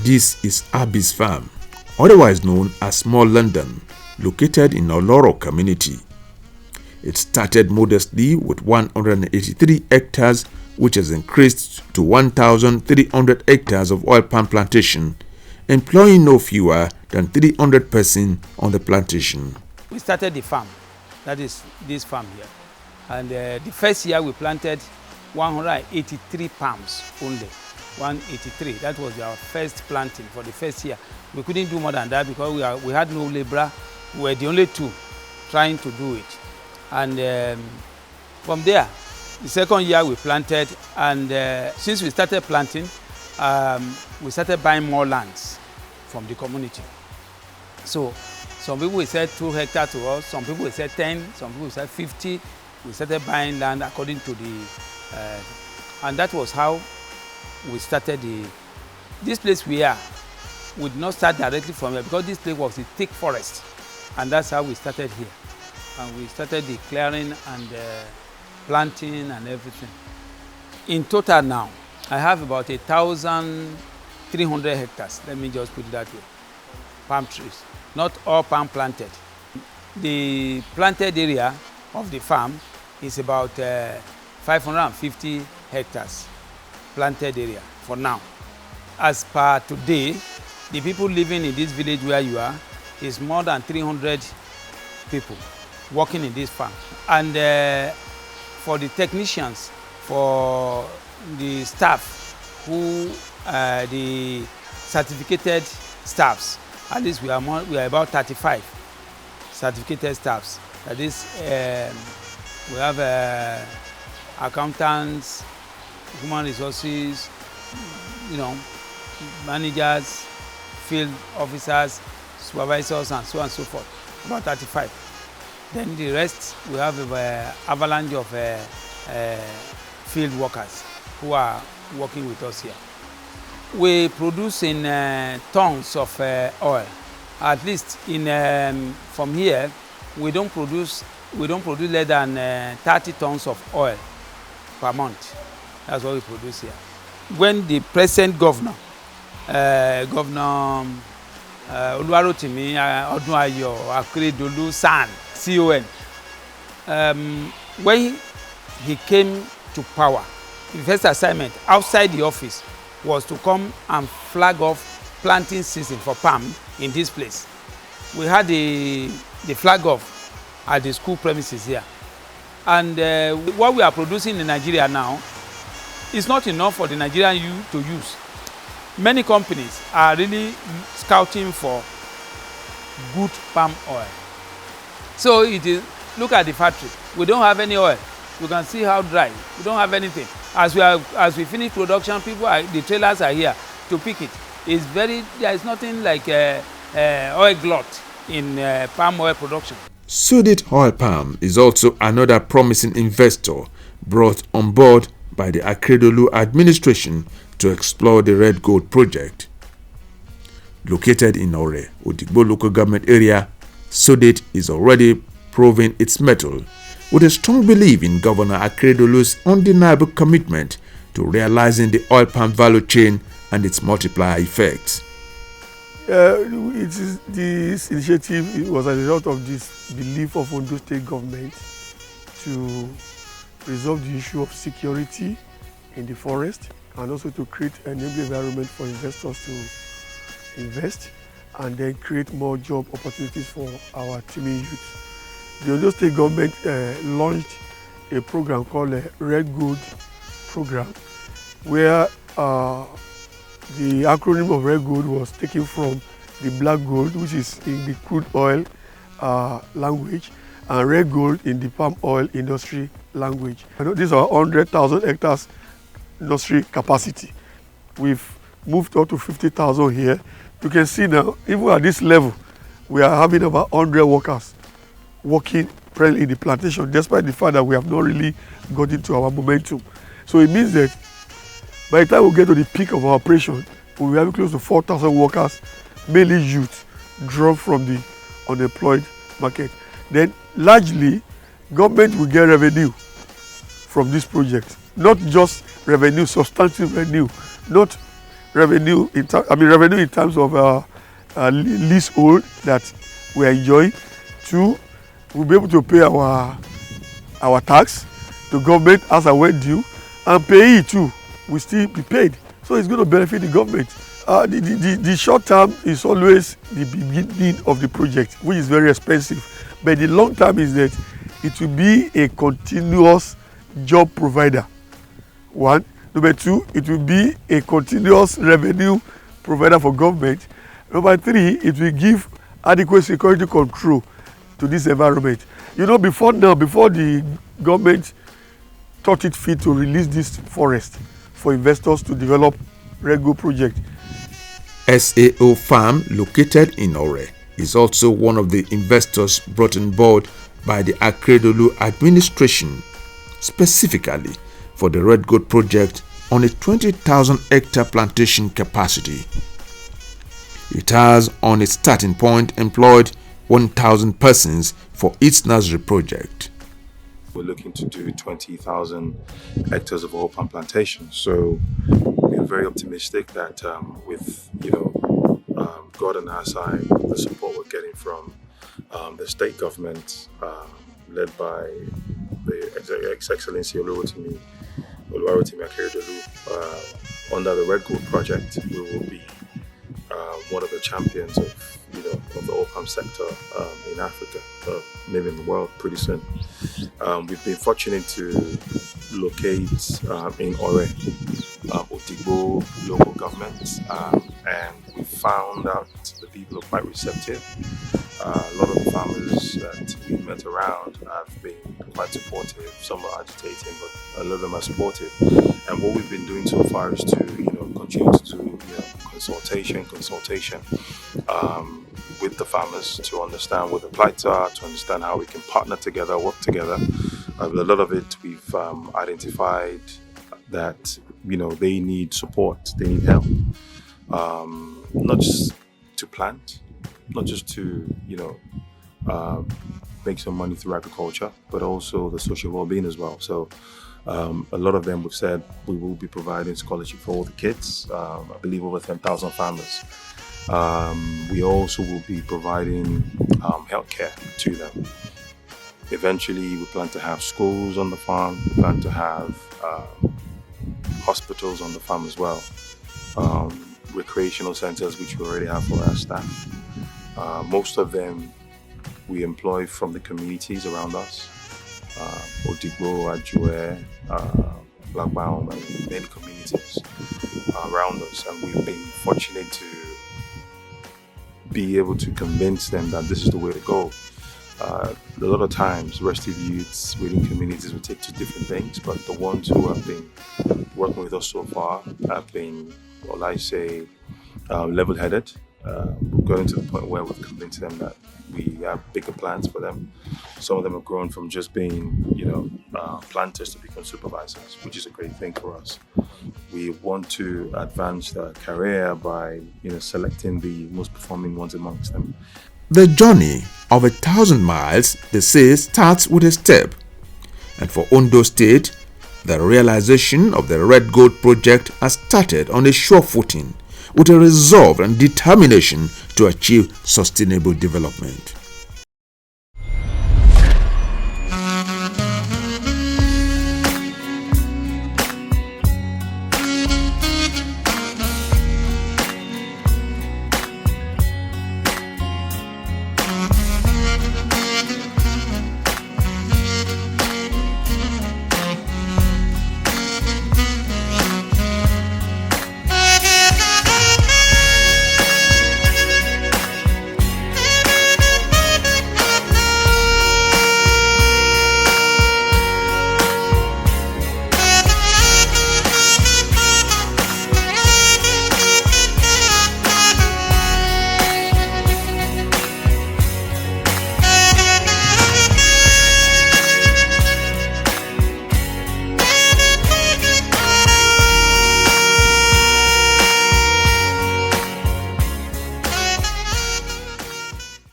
This is Abby's farm, otherwise known as Small London, located in Oloro community. It started modestly with 183 hectares, which has increased to 1,300 hectares of oil palm plantation, employing no fewer than 300 persons on the plantation. We started the farm, that is this farm here, and the first year we planted 183 palms only. 183. That was our first planting for the first year. We couldn't do more than that because we had no laborer. We were the only two trying to do it. And from there, the second year we planted, and since we started planting, we started buying more lands from the community. So some people will sell 2 hectares to us, some people will sell 10, some people will sell 50. We started buying land according to the, and that was how we started this place we are. We did not start directly from here because this place was a thick forest, and that's how we started here. And we started the clearing and planting and everything. In total now, I have about 1,300 hectares. Let me just put it that way. Palm trees, not all palm planted. The planted area of the farm is about 550 hectares planted area for now. As per today, the people living in this village where you are is more than 300 people working in this farm. And for the technicians, for the staff who the certificated staffs, at least we are about 35 certificated staffs. That is, we have accountants, human resources, managers, field officers, supervisors, and so on and so forth. About 35. Then the rest, we have an avalanche of field workers who are working with us here. We produce in tons of oil. At least from here, we don't produce less than 30 tons of oil per month. That's what we produce here. When the present governor, Governor Oluwarotimi Odunayo Akeredolu San, CON, when he came to power, the first assignment outside the office was to come and flag off planting season for palm in this place. We had the flag off at the school premises here. And what we are producing in Nigeria now is not enough for the Nigerian youth to use. Many companies are really scouting for good palm oil. So it is, look at the factory. We don't have any oil. You can see how dry. We don't have anything. As we finish production, the trailers are here to pick it. There is nothing like oil glut in palm oil production. Sudit Oil Palm is also another promising investor brought on board by the Akeredolu administration to explore the Red Gold project. Located in Ore, Odigbo local government area, Sudit is already proving its mettle with a strong belief in Governor Akeredolu's undeniable commitment to realizing the oil palm value chain and its multiplier effects. This initiative was a result of this belief of Ondo State government to resolve the issue of security in the forest and also to create an enabling environment for investors to invest and then create more job opportunities for our teeming youth. The Ondo State government launched a program called the Red Gold program, where the acronym of Red Gold was taken from the Black Gold, which is in the crude oil language, and Red Gold in the palm oil industry language. These are 100,000 hectares industry capacity. We've moved up to 50,000 here. You can see now, even at this level, we are having about 100 workers working presently in the plantation, despite the fact that we have not really got into our momentum. So it means that by the time we get to the peak of our operation, we will have close to 4,000 workers, mainly youth, drawn from the unemployed market. Then largely, government will get revenue from this project. Not just revenue, substantive revenue, not revenue revenue in terms of leasehold that we enjoy. 2, we'll be able to pay our tax to government as and when due, and payee too will still be paid. So it's going to benefit the government. The short term is always the beginning of the project, which is very expensive. But the long term is that it will be a continuous job provider. 1. Number 2, it will be a continuous revenue provider for government. Number 3, it will give adequate security control to this environment. You know, before the government thought it fit to release this forest for investors to develop Red Gold project. SAO Farm, located in Ore, is also one of the investors brought on board by the Akredolu administration, specifically for the Red Gold project on a 20,000 hectare plantation capacity. It has on its starting point employed 1,000 persons for its nursery project. We're looking to do 20,000 hectares of oil palm plantation. So we're very optimistic that with God on our side, the support we're getting from the state government, led by the Ex Excellency Oluwatimi Akeredolu, under the Red Gold project, we will be one of the champions of the oil palm sector in Africa, maybe in the world pretty soon. We've been fortunate to locate in Ore, Odigbo local government, and we found out the people are quite receptive. A lot of the farmers that we met around have been quite supportive. Some are agitating, but a lot of them are supportive. And what we've been doing so far is to continue to do consultation with the farmers to understand what the plights are, to understand how we can partner together, work together. A lot of it we've identified that they need support, they need help, not just to plant, not just to make some money through agriculture, but also the social well-being as well. So a lot of them have said we will be providing scholarship for all the kids. I believe over 10,000 farmers. We also will be providing healthcare to them. Eventually, we plan to have schools on the farm. We plan to have hospitals on the farm as well. Recreational centers, which we already have for our staff. Most of them we employ from the communities around us. Odigbo, Ajue, Blackbound, and many communities around us. And we've been fortunate to be able to convince them that this is the way to go. A lot of times, restive youths within communities will take to different things, but the ones who have been working with us so far have been, level-headed. We've gotten to the point where we've convinced them that we have bigger plans for them. Some of them have grown from just being, planters to become supervisors, which is a great thing for us. We want to advance their career by, selecting the most performing ones amongst them. The journey of 1,000 miles, they say, starts with a step. And for Ondo State, the realization of the Red Gold project has started on a sure footing, with a resolve and determination to achieve sustainable development.